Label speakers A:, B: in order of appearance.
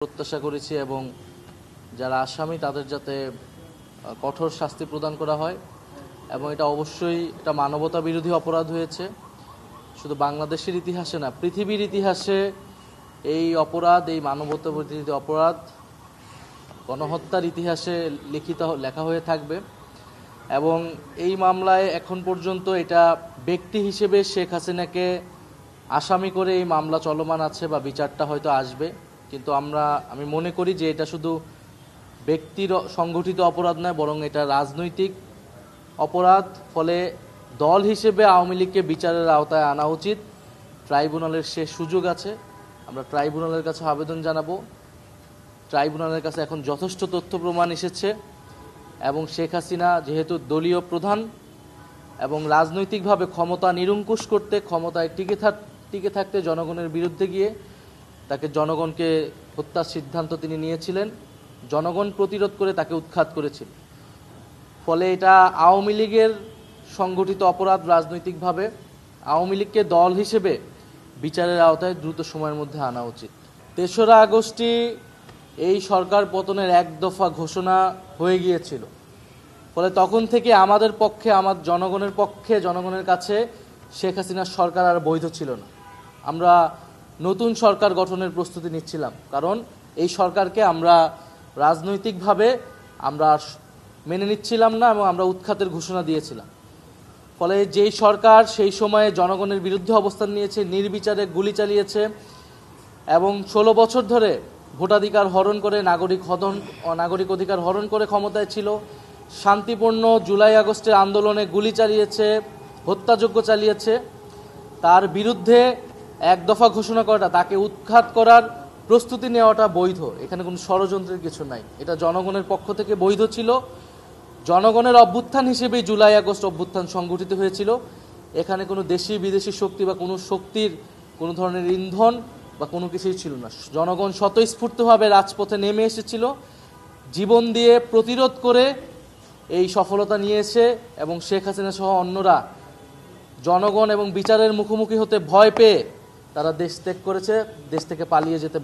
A: প্রত্যাশা করেছি এবং যারা আসামি তাদের যাতে কঠোর শাস্তি প্রদান করা হয় এবং এটা অবশ্যই একটা মানবতা বিরোধী অপরাধ হয়েছে। শুধু বাংলাদেশের ইতিহাসে না, পৃথিবীর ইতিহাসে এই অপরাধ, এই মানবতা বিরোধী অপরাধ গণহত্যার ইতিহাসে লেখা হয়ে থাকবে। এবং এই মামলায় এখন পর্যন্ত এটা ব্যক্তি হিসেবে শেখ হাসিনাকে আসামি করে এই মামলা চলমান আছে বা বিচারটা হয়তো আসবে, কিন্তু আমি মনে করি যে এটা শুধু ব্যক্তির সংগঠিত অপরাধ নয়, বরং এটা রাজনৈতিক অপরাধ। ফলে দল হিসেবে আওয়ামী লীগকে বিচারের আওতায় আনা উচিত। ট্রাইব্যুনালের শেষ সুযোগ আছে, আমরা ট্রাইব্যুনালের কাছে আবেদন জানাবো। ট্রাইব্যুনালের কাছে এখন যথেষ্ট তথ্য প্রমাণ এসেছে এবং শেখ হাসিনা যেহেতু দলীয় প্রধান এবং রাজনৈতিকভাবে ক্ষমতা নিরঙ্কুশ করতে, ক্ষমতায় টিকে থাকতে জনগণের বিরুদ্ধে গিয়ে তাকে জনগণকে হত্যার সিদ্ধান্ত তিনি নিয়েছিলেন, জনগণ প্রতিরোধ করে তাকে উৎখাত করেছিল। ফলে এটা আওয়ামী লীগের সংগঠিত অপরাধ রাজনৈতিকভাবে। আওয়ামী লীগকে দল হিসেবে বিচারের আওতায় দ্রুত সময়ের মধ্যে আনা উচিত। ৩রা আগস্টই এই সরকার পতনের এক দফা ঘোষণা হয়ে গিয়েছিল। ফলে তখন থেকে আমাদের পক্ষে, আমার জনগণের পক্ষে, জনগণের কাছে শেখ হাসিনার সরকার আর বৈধ ছিল না। আমরা নতুন সরকার গঠনের প্রস্তুতি নিচ্ছিলাম, কারণ এই সরকারকে আমরা রাজনৈতিকভাবে আমরা মেনে নিচ্ছিলাম না এবং আমরা উৎখাতের ঘোষণা দিয়েছিলাম। ফলে যেই সরকার সেই সময়ে জনগণের বিরুদ্ধে অবস্থান নিয়েছে, নির্বিচারে গুলি চালিয়েছে এবং 16 বছর ধরে ভোটাধিকার হরণ করে, নাগরিক অধিকার হরণ করে ক্ষমতায় ছিল, শান্তিপূর্ণ জুলাই আগস্টের আন্দোলনে গুলি চালিয়েছে, হত্যাযজ্ঞ চালিয়েছে, তার বিরুদ্ধে এক দফা ঘোষণা করাটা, তাকে উৎখাত করার প্রস্তুতি নেওয়াটা বৈধ। এখানে কোনো ষড়যন্ত্রের কিছু নাই, এটা জনগণের পক্ষ থেকে বৈধ ছিল। জনগণের অভ্যুত্থান হিসেবেই জুলাই আগস্ট অভ্যুত্থান সংগঠিত হয়েছিল। এখানে কোনো দেশি বিদেশি শক্তি বা কোনো শক্তির কোনো ধরনের ইন্ধন বা কোনো কিছুই ছিল না। জনগণ স্বতঃস্ফূর্তভাবে রাজপথে নেমে এসেছিল, জীবন দিয়ে প্রতিরোধ করে এই সফলতা নিয়েছে এবং শেখ হাসিনা সহ অন্যরা জনগণ এবং বিচারের মুখোমুখি হতে ভয় পেয়ে তারা দেশ ত্যাগ করেছে, দেশ থেকে পালিয়ে যেতে